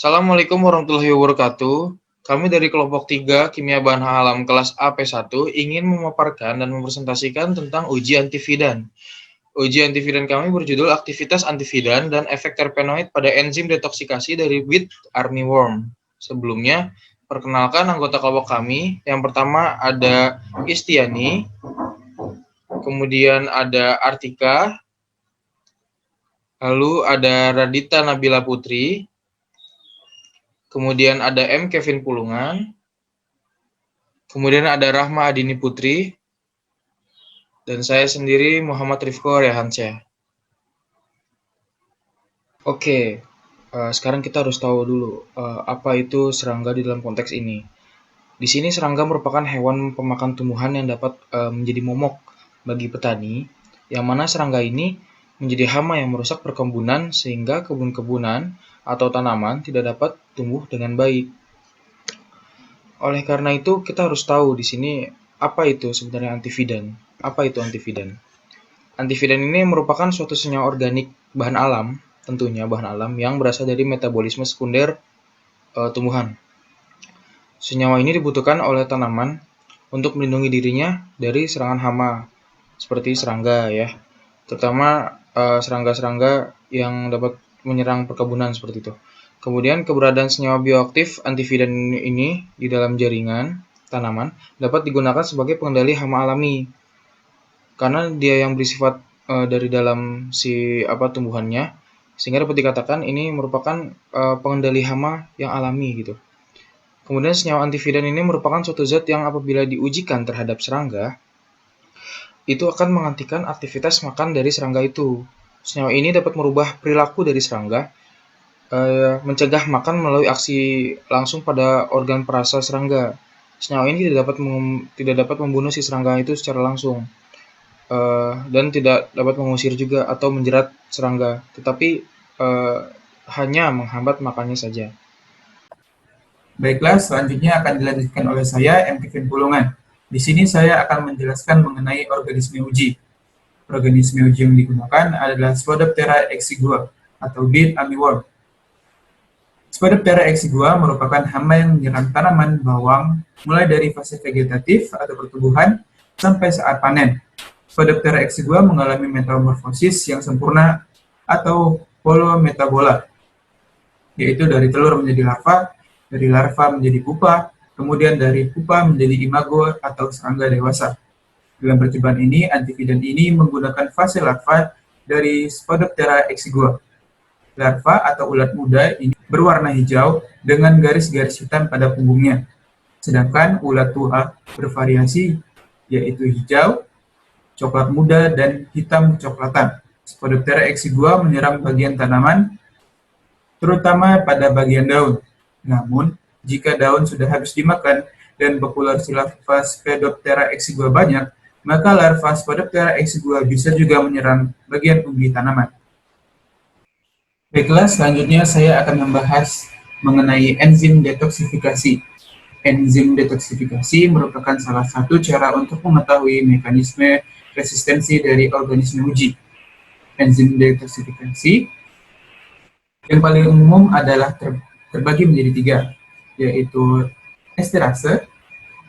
Assalamualaikum warahmatullahi wabarakatuh. Kami dari kelompok 3 Kimia Bahan Alam kelas AP1 ingin memaparkan dan mempresentasikan tentang uji antividan. Uji antividan kami berjudul aktivitas antividan dan efek terpenoid pada enzim detoksikasi dari wheat armyworm. Sebelumnya, perkenalkan anggota kelompok kami. Yang pertama ada Istiani, kemudian ada Artika, lalu ada Radita Nabila Putri, kemudian ada M. Kevin Pulungan, kemudian ada Rahma Adini Putri, dan saya sendiri Muhammad Rifko Rehansyah. Oke, sekarang kita harus tahu dulu apa itu serangga di dalam konteks ini. Di sini serangga merupakan hewan pemakan tumbuhan yang dapat menjadi momok bagi petani, yang mana serangga ini menjadi hama yang merusak perkebunan sehingga kebun-kebunan atau tanaman tidak dapat tumbuh dengan baik. Oleh karena itu, kita harus tahu di sini apa itu sebenarnya antividan. Apa itu antividan? Antividan ini merupakan suatu senyawa organik bahan alam, tentunya bahan alam yang berasal dari metabolisme sekunder tumbuhan. Senyawa ini dibutuhkan oleh tanaman untuk melindungi dirinya dari serangan hama, seperti serangga ya, terutama serangga-serangga yang dapat menyerang perkebunan seperti itu. Kemudian keberadaan senyawa bioaktif antividan ini di dalam jaringan tanaman dapat digunakan sebagai pengendali hama alami, karena dia yang bersifat dari dalam si tumbuhannya, sehingga dapat dikatakan ini merupakan pengendali hama yang alami gitu. Kemudian senyawa antividan ini merupakan suatu zat yang apabila diujikan terhadap serangga, itu akan menghentikan aktivitas makan dari serangga itu. Senyawa ini dapat merubah perilaku dari serangga, mencegah makan melalui aksi langsung pada organ perasa serangga. Senyawa ini tidak dapat membunuh si serangga itu secara langsung, dan tidak dapat mengusir juga atau menjerat serangga, tetapi hanya menghambat makannya saja. Baiklah, selanjutnya akan dilanjutkan oleh saya, M. Kevin Pulungan. Di sini saya akan menjelaskan mengenai organisme uji. Organisme uji yang digunakan adalah Spodoptera exigua atau bean armyworm. Spodoptera exigua merupakan hama yang menyerang tanaman bawang mulai dari fase vegetatif atau pertumbuhan sampai saat panen. Spodoptera exigua mengalami metamorfosis yang sempurna atau polometabola, yaitu dari telur menjadi larva, dari larva menjadi pupa, kemudian dari pupa menjadi imago atau serangga dewasa. Dalam percobaan ini, antividan ini menggunakan fase larva dari Spodoptera exigua. Larva atau ulat muda ini berwarna hijau dengan garis-garis hitam pada punggungnya. Sedangkan ulat tua bervariasi, yaitu hijau, coklat muda, dan hitam kecoklatan. Spodoptera exigua menyerang bagian tanaman, terutama pada bagian daun. Namun, jika daun sudah habis dimakan dan populasi larva Spodoptera exigua banyak, maka larva Spodoptera exigua bisa juga menyerang bagian umbi tanaman. Baiklah, selanjutnya saya akan membahas mengenai enzim detoksifikasi. Enzim detoksifikasi merupakan salah satu cara untuk mengetahui mekanisme resistensi dari organisme uji. Enzim detoksifikasi yang paling umum adalah terbagi menjadi 3, yaitu esterase,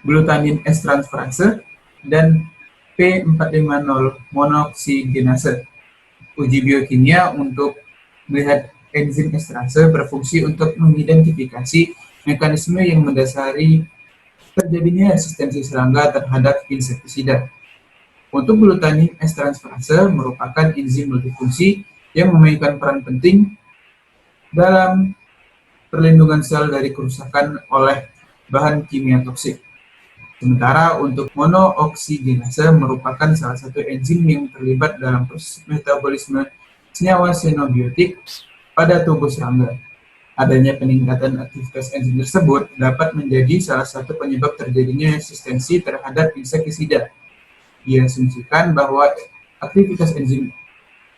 glutamin S-transferase, dan P450 monoksigenase. Uji biokimia untuk melihat enzim esterase berfungsi untuk mengidentifikasi mekanisme yang mendasari terjadinya resistensi serangga terhadap insektisida. Untuk glutamin S-transferase merupakan enzim multifungsi yang memainkan peran penting dalam perlindungan sel dari kerusakan oleh bahan kimia toksik. Sementara untuk monooksigenase merupakan salah satu enzim yang terlibat dalam proses metabolisme senyawa xenobiotik pada tubuh serangga. Adanya peningkatan aktivitas enzim tersebut dapat menjadi salah satu penyebab terjadinya resistensi terhadap insektisida. Diasumsikan bahwa aktivitas enzim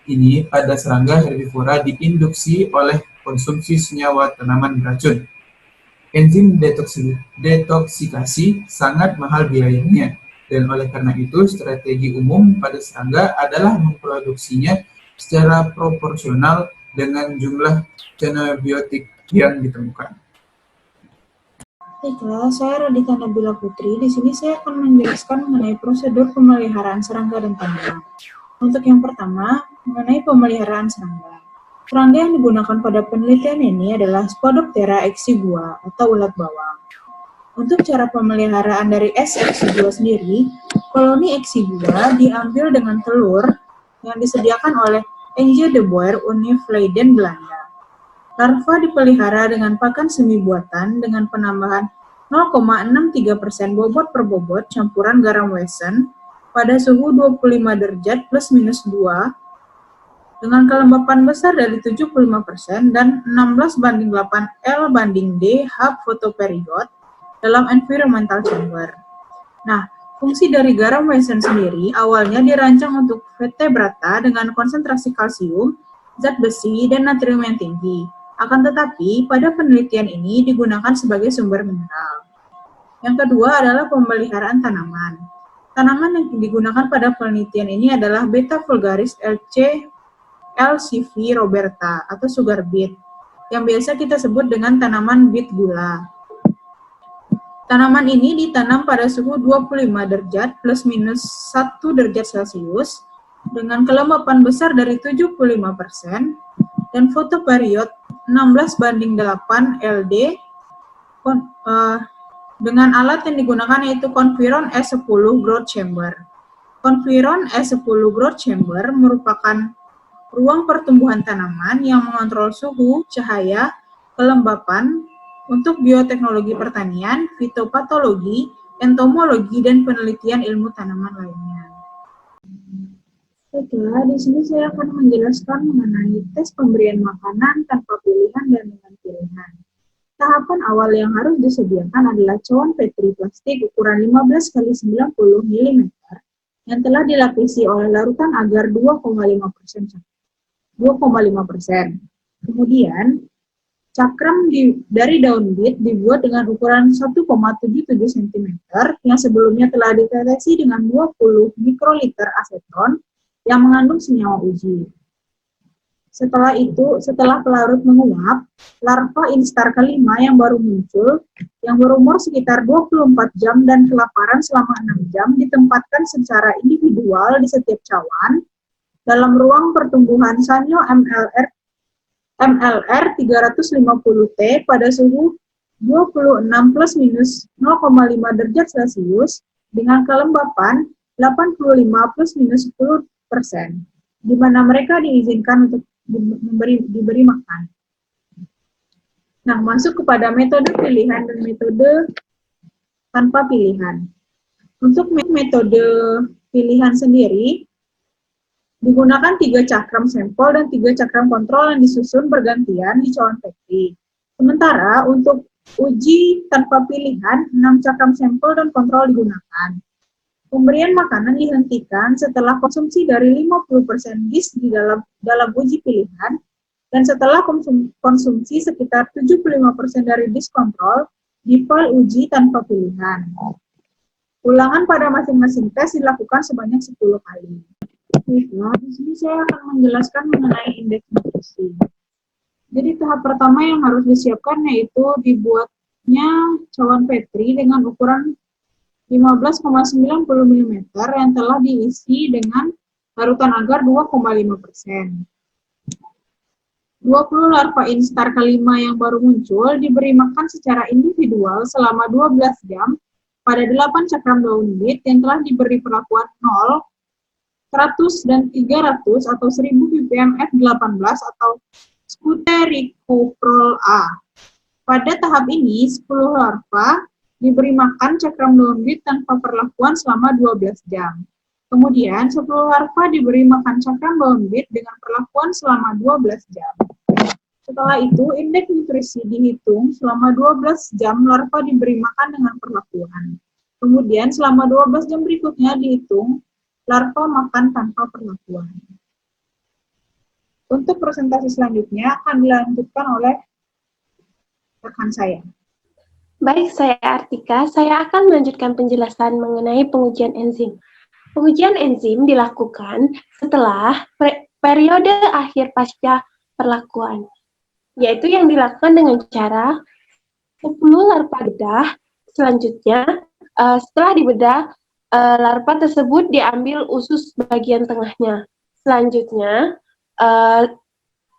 ini pada serangga herbivora diinduksi oleh konsumsi senyawa tanaman beracun. Enzim detoksikasi sangat mahal biayanya, dan oleh karena itu strategi umum pada serangga adalah memproduksinya secara proporsional dengan jumlah xenobiotik yang ditemukan. Baiklah, saya Radita Nabila Putri. Di sini saya akan menjelaskan mengenai prosedur pemeliharaan serangga dan tanaman. Untuk yang pertama, mengenai pemeliharaan serangga. Serangga yang digunakan pada penelitian ini adalah Spodoptera exigua atau ulat bawang. Untuk cara pemeliharaan dari S. exigua sendiri, koloni exigua diambil dengan telur yang disediakan oleh Enge de Boer, Univ Leiden, Belanda. Larva dipelihara dengan pakan semi buatan dengan penambahan 0,63% bobot per bobot campuran garam Wesen pada suhu 25 derajat plus minus 2 dengan kelembapan besar dari 75% dan 16:8 L/D Hub photoperiod dalam environmental chamber. Nah, fungsi dari garam Wesen sendiri awalnya dirancang untuk vertebrata dengan konsentrasi kalsium, zat besi, dan natrium yang tinggi. Akan tetapi, pada penelitian ini digunakan sebagai sumber mineral. Yang kedua adalah pemeliharaan tanaman. Tanaman yang digunakan pada penelitian ini adalah Beta vulgaris LCV roberta atau sugar beet, yang biasa kita sebut dengan tanaman beet gula. Tanaman ini ditanam pada suhu 25 derajat plus minus 1 derajat Celcius dengan kelembapan besar dari 75% dan fotoperiod 16:8 LD dengan alat yang digunakan yaitu Confiron S10 growth chamber. Confiron S10 growth chamber merupakan ruang pertumbuhan tanaman yang mengontrol suhu, cahaya, kelembapan untuk bioteknologi pertanian, fitopatologi, entomologi, dan penelitian ilmu tanaman lainnya. Baiklah, di sini saya akan menjelaskan mengenai tes pemberian makanan tanpa pilihan dan dengan pilihan. Tahapan awal yang harus disediakan adalah cawan Petri plastik ukuran 15 x 90 mm yang telah dilapisi oleh larutan agar 2,5%. Kemudian, cakram dari daun bit dibuat dengan ukuran 1,77 cm yang sebelumnya telah ditetesi dengan 20 mikroliter aseton yang mengandung senyawa uji. Setelah pelarut menguap, larva instar kelima yang baru muncul, yang berumur sekitar 24 jam dan kelaparan selama 6 jam, ditempatkan secara individual di setiap cawan dalam ruang pertumbuhan Sanyo MLR 350T pada suhu 26 plus minus 0,5 derajat Celcius dengan kelembapan 85 plus minus 10%, di mana mereka diizinkan untuk diberi makan. Nah, masuk kepada metode pilihan dan metode tanpa pilihan. Untuk metode pilihan sendiri, digunakan 3 cakram sampel dan 3 cakram kontrol yang disusun bergantian di cawan Petri. Sementara untuk uji tanpa pilihan, 6 cakram sampel dan kontrol digunakan. Pemberian makanan dihentikan setelah konsumsi dari 50% GIS di dalam uji pilihan dan setelah konsumsi sekitar 75% dari GIS kontrol di file uji tanpa pilihan. Ulangan pada masing-masing tes dilakukan sebanyak 10 kali. Nah, di sini saya akan menjelaskan mengenai indeks nutrisi. Jadi tahap pertama yang harus disiapkan yaitu dibuatnya cawan Petri dengan ukuran 15,90 mm yang telah diisi dengan larutan agar 2,5%. 20 larva instar kelima yang baru muncul diberi makan secara individual selama 12 jam pada 8 cakram daun bit yang telah diberi perlakuan 0, 100 dan 300 atau 1000 ppm F18 atau Scutericoprol A. Pada tahap ini, 10 larva diberi makan cakram daun bit tanpa perlakuan selama 12 jam. Kemudian, 10 larva diberi makan cakram daun bit dengan perlakuan selama 12 jam. Setelah itu, indeks nutrisi dihitung selama 12 jam larva diberi makan dengan perlakuan. Kemudian, selama 12 jam berikutnya dihitung larva makan tanpa perlakuan. Untuk presentasi selanjutnya akan dilanjutkan oleh rekan saya. Baik, saya Artika. Saya akan melanjutkan penjelasan mengenai pengujian enzim. Pengujian enzim dilakukan setelah periode akhir pasca perlakuan. yaitu yang dilakukan dengan cara 10 larva bedah. Selanjutnya, setelah dibedah, larva tersebut diambil usus bagian tengahnya. Selanjutnya,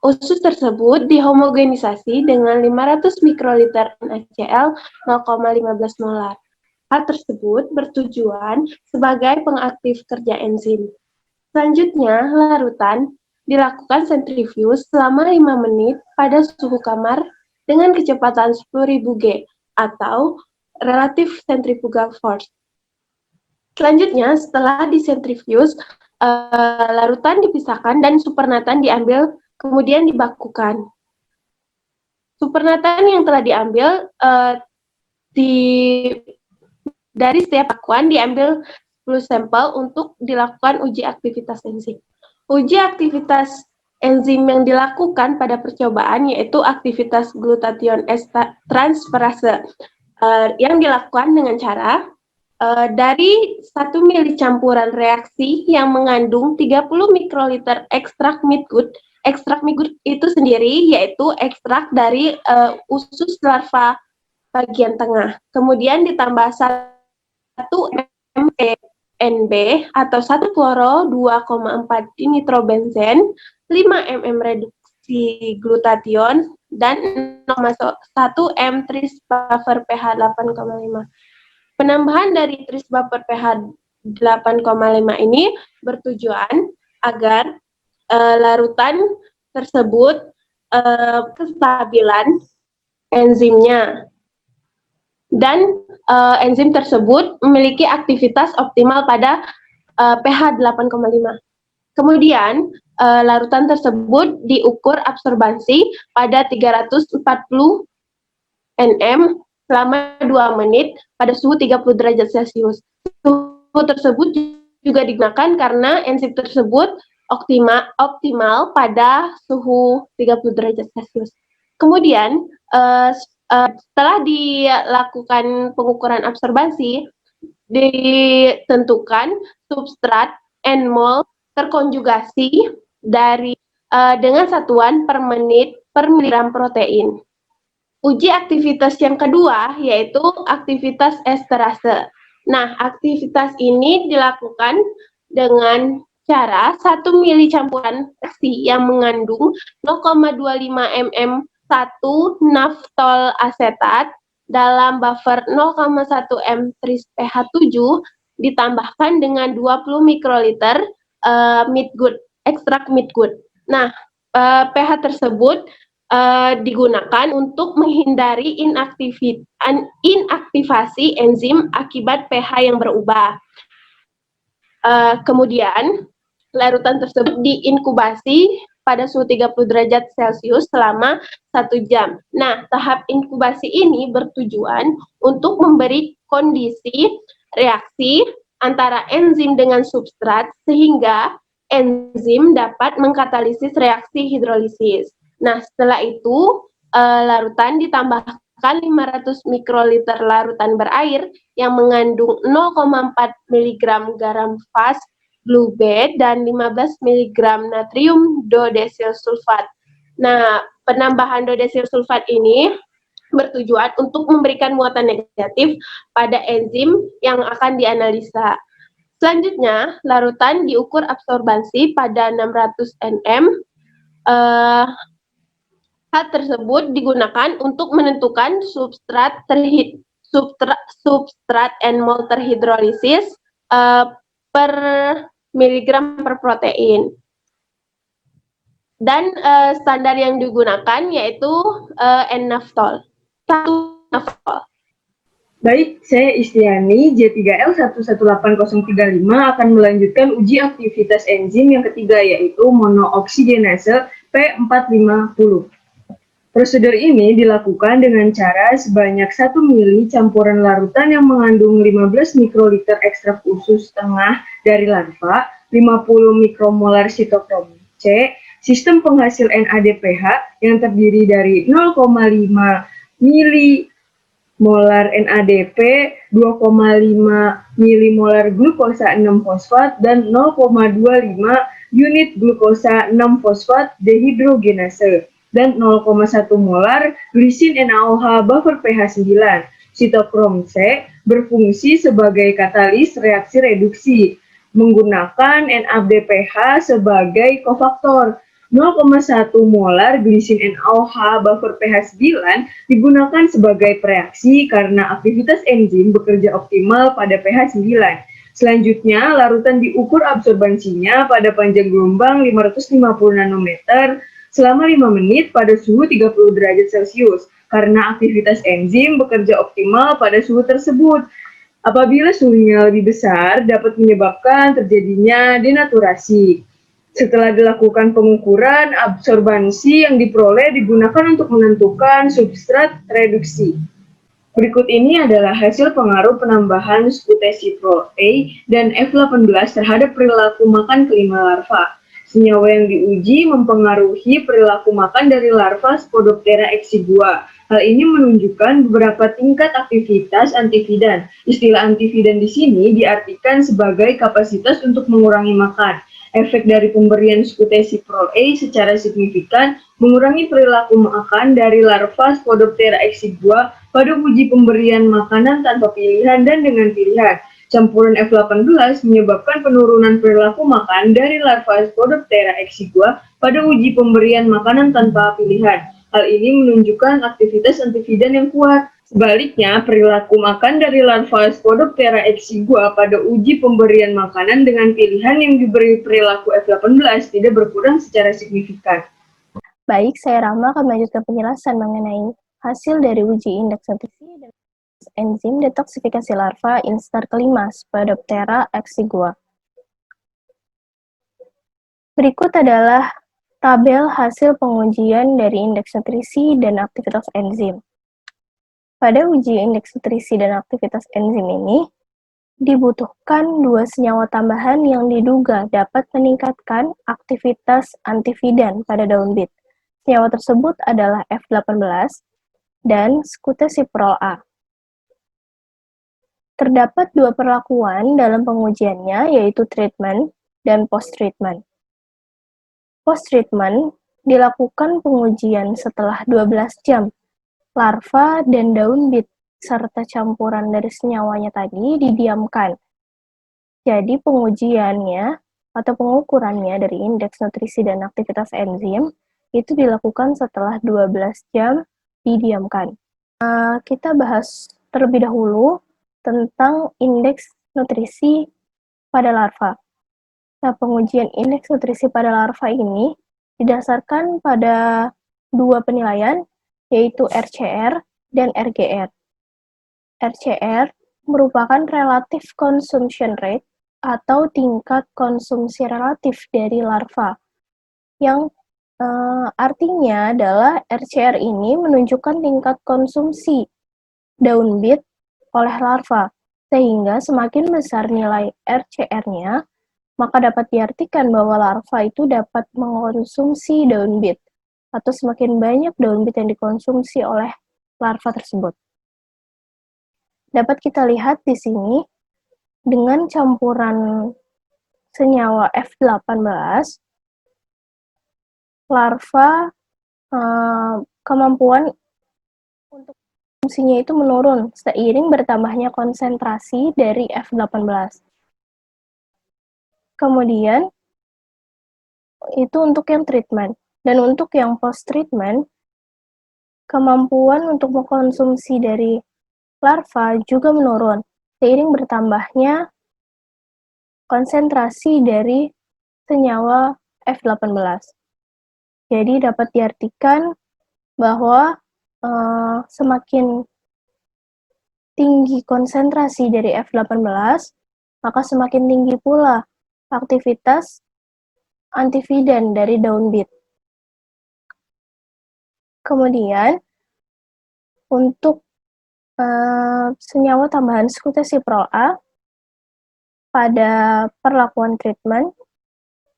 usus tersebut dihomogenisasi dengan 500 mikroliter NaCl 0,15 molar. Hal tersebut bertujuan sebagai pengaktif kerja enzim. Selanjutnya, larutan dilakukan sentrifuge selama 5 menit pada suhu kamar dengan kecepatan 10.000 G atau relative centrifugal force. Selanjutnya, setelah disentrifuge, larutan dipisahkan dan supernatan diambil, kemudian dibakukan. Supernatan yang telah diambil dari setiap bakuan diambil 10 sampel untuk dilakukan uji aktivitas enzim. Uji aktivitas enzim yang dilakukan pada percobaan yaitu aktivitas glutathione transferase yang dilakukan dengan cara dari 1 mili campuran reaksi yang mengandung 30 mikroliter ekstrak midgut. Ekstrak midgut itu sendiri yaitu ekstrak dari usus larva bagian tengah. Kemudian ditambah 1 NB atau 1 fluoro 2,4 dinitrobenzen, 5 reduksi glutathione, dan 0,1 trisbuffer pH 8,5. Penambahan dari trisbuffer pH 8,5 ini bertujuan agar larutan tersebut kestabilan enzimnya. Dan enzim tersebut memiliki aktivitas optimal pada pH 8,5. Kemudian, larutan tersebut diukur absorbansi pada 340 nm selama 2 menit pada suhu 30 derajat Celcius. Suhu tersebut juga digunakan karena enzim tersebut optimal pada suhu 30 derajat Celcius. Kemudian, setelah dilakukan pengukuran absorbansi, ditentukan substrat N-mol terkonjugasi dengan satuan per menit per miligram protein. Uji aktivitas yang kedua yaitu aktivitas esterase. Nah, aktivitas ini dilakukan dengan cara 1 mili campuran reaksi yang mengandung 0,25 mm 1 naftol asetat dalam buffer 0,1 m tris pH 7 ditambahkan dengan 20 mikroliter ekstrak midgut. Nah, pH tersebut digunakan untuk menghindari inaktivasi enzim akibat pH yang berubah. Kemudian, larutan tersebut diinkubasi pada suhu 30 derajat Celcius selama 1 jam. Nah, tahap inkubasi ini bertujuan untuk memberi kondisi reaksi antara enzim dengan substrat sehingga enzim dapat mengkatalisis reaksi hidrolisis. Nah, setelah itu larutan ditambahkan 500 mikroliter larutan berair yang mengandung 0,4 mg garam fas blue bed dan 15 mg natrium dodesil sulfat. Nah, penambahan dodesil sulfat ini bertujuan untuk memberikan muatan negatif pada enzim yang akan dianalisa. Selanjutnya, larutan diukur absorbansi pada 600 nm. Hal tersebut digunakan untuk menentukan substrat N-mol terhidrolisis per miligram per protein. Dan standar yang digunakan yaitu N-naftol. 1 naftol. Baik, saya Istiani, J3L 118035 akan melanjutkan uji aktivitas enzim yang ketiga yaitu monooksigenase P450. Prosedur ini dilakukan dengan cara sebanyak 1 mili campuran larutan yang mengandung 15 mikroliter ekstrak usus tengah dari larva, 50 mikromolar sitokrom C, sistem penghasil NADPH yang terdiri dari 0,5 milimolar NADP, 2,5 milimolar glukosa 6-fosfat, dan 0,25 unit glukosa 6-fosfat dehidrogenase. dan 0,1 molar glisin NaOH buffer pH 9. Sitokrom C berfungsi sebagai katalis reaksi reduksi menggunakan NADPH sebagai kofaktor. 0,1 molar glisin NaOH buffer pH 9 digunakan sebagai preaksi karena aktivitas enzim bekerja optimal pada pH 9. Selanjutnya, larutan diukur absorbansinya pada panjang gelombang 550 nanometer selama 5 menit pada suhu 30 derajat Celcius karena aktivitas enzim bekerja optimal pada suhu tersebut. Apabila suhunya lebih besar, dapat menyebabkan terjadinya denaturasi. Setelah dilakukan pengukuran, absorbansi yang diperoleh digunakan untuk menentukan substrat reduksi. Berikut ini adalah hasil pengaruh penambahan skutesiprol A dan F18 terhadap perilaku makan kelima larva. Senyawa yang diuji mempengaruhi perilaku makan dari larva Spodoptera exigua. Hal ini menunjukkan beberapa tingkat aktivitas antividan. Istilah antividan di sini diartikan sebagai kapasitas untuk mengurangi makan. Efek dari pemberian skutesiprol A secara signifikan mengurangi perilaku makan dari larva Spodoptera exigua pada uji pemberian makanan tanpa pilihan dan dengan pilihan. Campuran F18 menyebabkan penurunan perilaku makan dari larva Spodoptera exigua pada uji pemberian makanan tanpa pilihan. Hal ini menunjukkan aktivitas antividan yang kuat. Sebaliknya, perilaku makan dari larva Spodoptera exigua pada uji pemberian makanan dengan pilihan yang diberi perilaku F18 tidak berkurang secara signifikan. Baik, saya Rama akan melanjutkan penjelasan mengenai hasil dari uji indeks nutrisi dan enzim detoksifikasi larva instar kelima Spodoptera exigua. Berikut adalah tabel hasil pengujian dari indeks nutrisi dan aktivitas enzim. Pada uji indeks nutrisi dan aktivitas enzim ini, dibutuhkan dua senyawa tambahan yang diduga dapat meningkatkan aktivitas antividan pada daun bit. Senyawa tersebut adalah F18 dan skutesiprol A. Terdapat dua perlakuan dalam pengujiannya, yaitu treatment dan post-treatment. Post-treatment dilakukan pengujian setelah 12 jam. Larva dan daun bit serta campuran dari senyawanya tadi didiamkan. Jadi pengujiannya atau pengukurannya dari indeks nutrisi dan aktivitas enzim itu dilakukan setelah 12 jam didiamkan. Kita bahas terlebih dahulu tentang indeks nutrisi pada larva. Nah, pengujian indeks nutrisi pada larva ini didasarkan pada dua penilaian, yaitu RCR dan RGR. RCR merupakan relative consumption rate atau tingkat konsumsi relatif dari larva, yang artinya adalah RCR ini menunjukkan tingkat konsumsi daun bit oleh larva, sehingga semakin besar nilai RCR-nya, maka dapat diartikan bahwa larva itu dapat mengkonsumsi daun bit, atau semakin banyak daun bit yang dikonsumsi oleh larva tersebut. Dapat kita lihat di sini, dengan campuran senyawa F18, larva kemampuan untuk fungsinya itu menurun seiring bertambahnya konsentrasi dari F18. Kemudian, itu untuk yang treatment. Dan untuk yang post-treatment, kemampuan untuk mengkonsumsi dari larva juga menurun seiring bertambahnya konsentrasi dari senyawa F18. Jadi dapat diartikan bahwa semakin tinggi konsentrasi dari F18, maka semakin tinggi pula aktivitas antividan dari daun bit. Kemudian, untuk senyawa tambahan skutesiprol A, pada perlakuan treatment,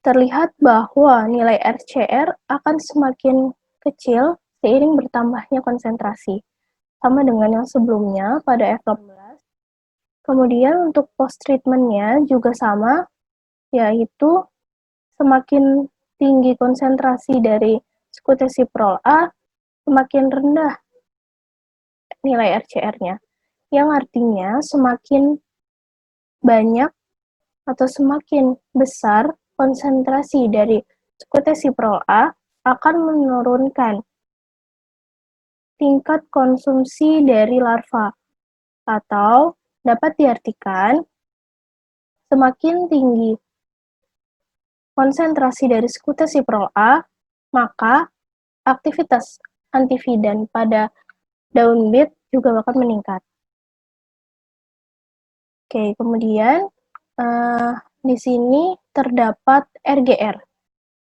terlihat bahwa nilai RCR akan semakin kecil seiring bertambahnya konsentrasi, sama dengan yang sebelumnya pada F18. Kemudian untuk post-treatment-nya juga sama, yaitu semakin tinggi konsentrasi dari skutesiprol A semakin rendah nilai RCR-nya, yang artinya semakin banyak atau semakin besar konsentrasi dari skutesiprol A akan menurunkan tingkat konsumsi dari larva, atau dapat diartikan semakin tinggi konsentrasi dari skutesiprol A, maka aktivitas antividan pada daun bit juga bakal meningkat. Oke, kemudian di sini terdapat RGR.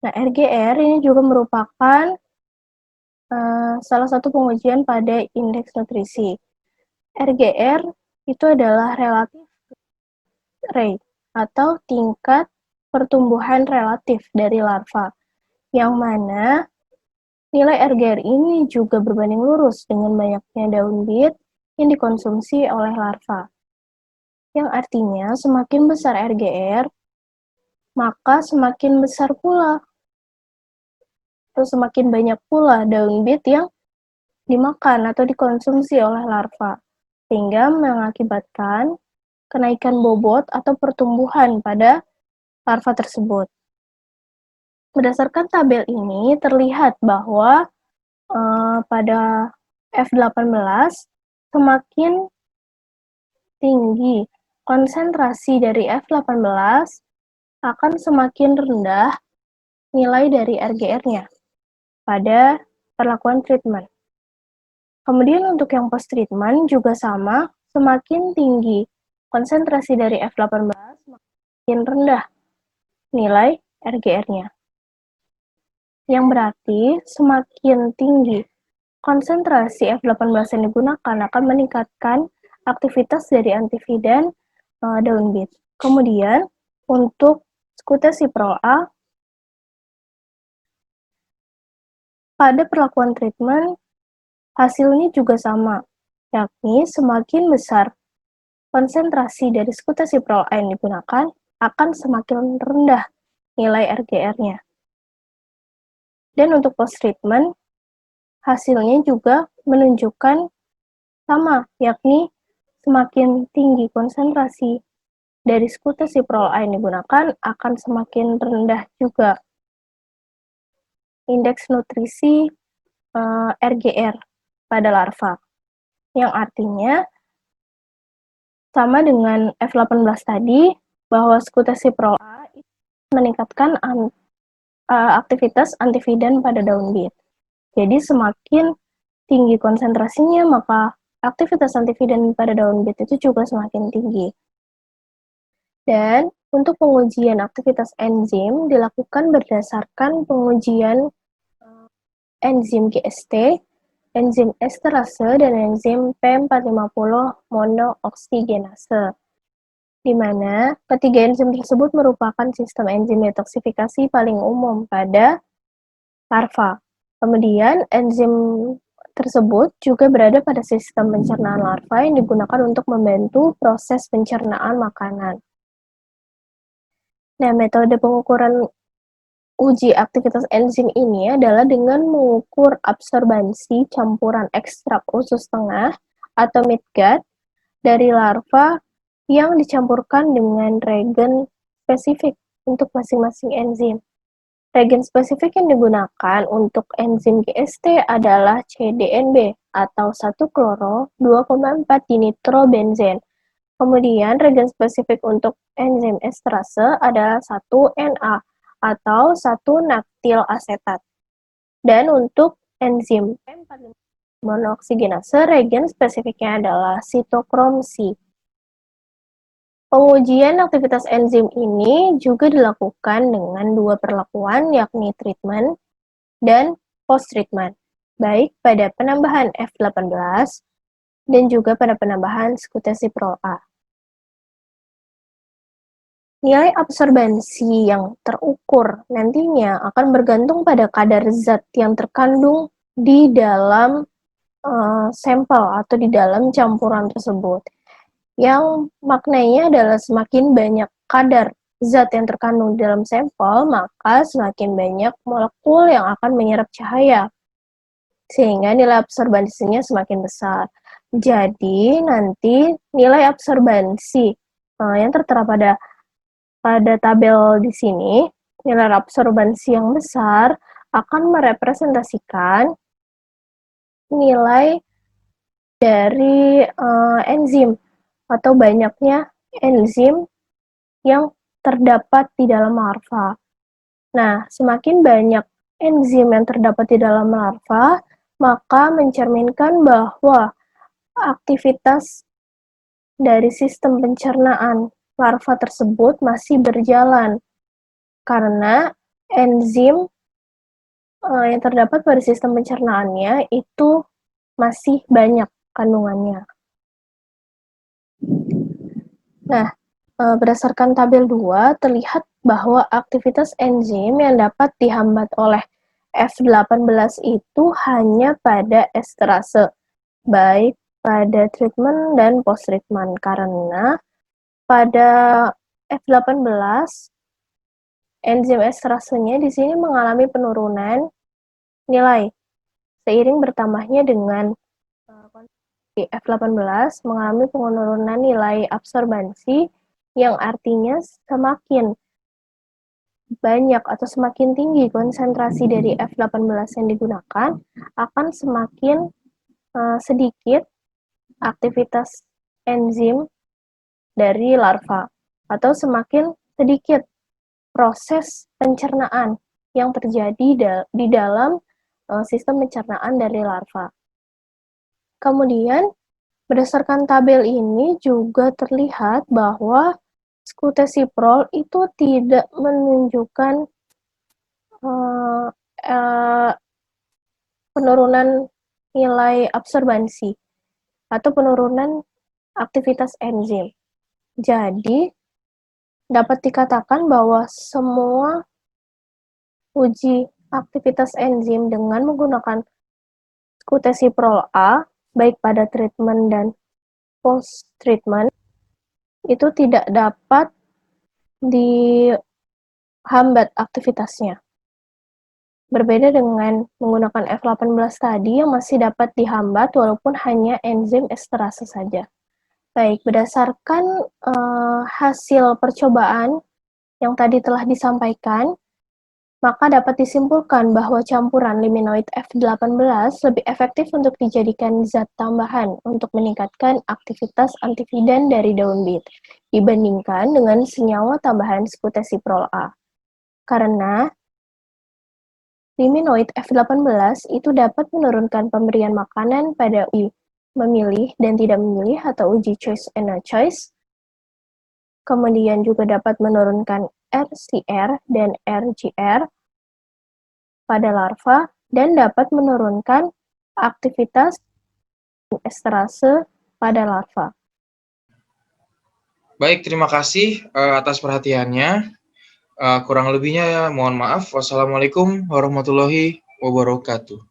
Nah, RGR ini juga merupakan salah satu pengujian pada indeks nutrisi. RGR itu adalah relative rate atau tingkat pertumbuhan relatif dari larva, yang mana nilai RGR ini juga berbanding lurus dengan banyaknya daun bit yang dikonsumsi oleh larva. Yang artinya semakin besar RGR, maka semakin besar pula atau semakin banyak pula daun bit yang dimakan atau dikonsumsi oleh larva, sehingga mengakibatkan kenaikan bobot atau pertumbuhan pada larva tersebut. Berdasarkan tabel ini, terlihat bahwa pada F18 semakin tinggi konsentrasi dari F18 akan semakin rendah nilai dari RGR-nya pada perlakuan treatment. Kemudian untuk yang post-treatment juga sama, semakin tinggi konsentrasi dari F18 semakin rendah nilai RGR-nya. Yang berarti semakin tinggi konsentrasi F18 yang digunakan akan meningkatkan aktivitas dari antividan daun bit. Kemudian untuk skutesiprol A pada perlakuan treatment hasilnya juga sama, yakni semakin besar konsentrasi dari skutesiprol A yang digunakan akan semakin rendah nilai RGR-nya. Dan untuk post-treatment, hasilnya juga menunjukkan sama, yakni semakin tinggi konsentrasi dari skutesiprol A yang digunakan akan semakin rendah juga indeks nutrisi RGR pada larva, yang artinya sama dengan F18 tadi, bahwa skutesiprol A meningkatkan aktivitas antividan pada daun bit. Jadi semakin tinggi konsentrasinya, maka aktivitas antividan pada daun bit itu juga semakin tinggi. Dan untuk pengujian aktivitas enzim dilakukan berdasarkan pengujian enzim GST, enzim esterase, dan enzim P450 monooksigenase, di mana ketiga enzim tersebut merupakan sistem enzim detoksifikasi paling umum pada larva. Kemudian enzim tersebut juga berada pada sistem pencernaan larva yang digunakan untuk membantu proses pencernaan makanan. Nah, metode pengukuran uji aktivitas enzim ini adalah dengan mengukur absorbansi campuran ekstrak usus tengah atau midgut dari larva yang dicampurkan dengan reagen spesifik untuk masing-masing enzim. Reagen spesifik yang digunakan untuk enzim GST adalah CDNB atau 1-kloro 2,4 dinitrobenzen. Kemudian reagen spesifik untuk enzim esterase adalah 1-NA atau 1-naktil asetat. Dan untuk enzim monooksigenase, reagen spesifiknya adalah sitokrom C. Pengujian aktivitas enzim ini juga dilakukan dengan dua perlakuan, yakni treatment dan post-treatment, baik pada penambahan F18 dan juga pada penambahan skutesiprol A. Nilai absorbansi yang terukur nantinya akan bergantung pada kadar zat yang terkandung di dalam sampel atau di dalam campuran tersebut, yang maknanya adalah semakin banyak kadar zat yang terkandung di dalam sampel, maka semakin banyak molekul yang akan menyerap cahaya, sehingga nilai absorbansinya semakin besar. Jadi, nanti nilai absorbansi yang tertera pada tabel di sini, nilai absorbansi yang besar akan merepresentasikan nilai dari enzim atau banyaknya enzim yang terdapat di dalam larva. Nah, semakin banyak enzim yang terdapat di dalam larva, maka mencerminkan bahwa aktivitas dari sistem pencernaan larva tersebut masih berjalan karena enzim yang terdapat pada sistem pencernaannya itu masih banyak kandungannya. Nah, berdasarkan tabel 2, terlihat bahwa aktivitas enzim yang dapat dihambat oleh F18 itu hanya pada esterase, baik pada treatment dan post-treatment, karena pada F18 enzim esterasenya di sini mengalami penurunan nilai seiring bertambahnya dengan F18 mengalami penurunan nilai absorbansi yang artinya semakin banyak atau semakin tinggi konsentrasi dari F18 yang digunakan, akan semakin sedikit aktivitas enzim dari larva, atau semakin sedikit proses pencernaan yang terjadi di dalam sistem pencernaan dari larva. Kemudian, berdasarkan tabel ini juga terlihat bahwa skutesiprol itu tidak menunjukkan penurunan nilai absorbansi atau penurunan aktivitas enzim. Jadi, dapat dikatakan bahwa semua uji aktivitas enzim dengan menggunakan skutesiprol A, baik pada treatment dan post-treatment, itu tidak dapat dihambat aktivitasnya. Berbeda dengan menggunakan F18 tadi yang masih dapat dihambat walaupun hanya enzim esterase saja. Baik, berdasarkan hasil percobaan yang tadi telah disampaikan, maka dapat disimpulkan bahwa campuran liminoid F18 lebih efektif untuk dijadikan zat tambahan untuk meningkatkan aktivitas antividan dari daun bit dibandingkan dengan senyawa tambahan skutesiprol A. Karena liminoid F18 itu dapat menurunkan pemberian makanan pada uji memilih dan tidak memilih atau uji choice and no choice. Kemudian juga dapat menurunkan RCR dan RGR pada larva dan dapat menurunkan aktivitas esterase pada larva. Baik, terima kasih atas perhatiannya. Kurang lebihnya mohon maaf. Wassalamualaikum warahmatullahi wabarakatuh.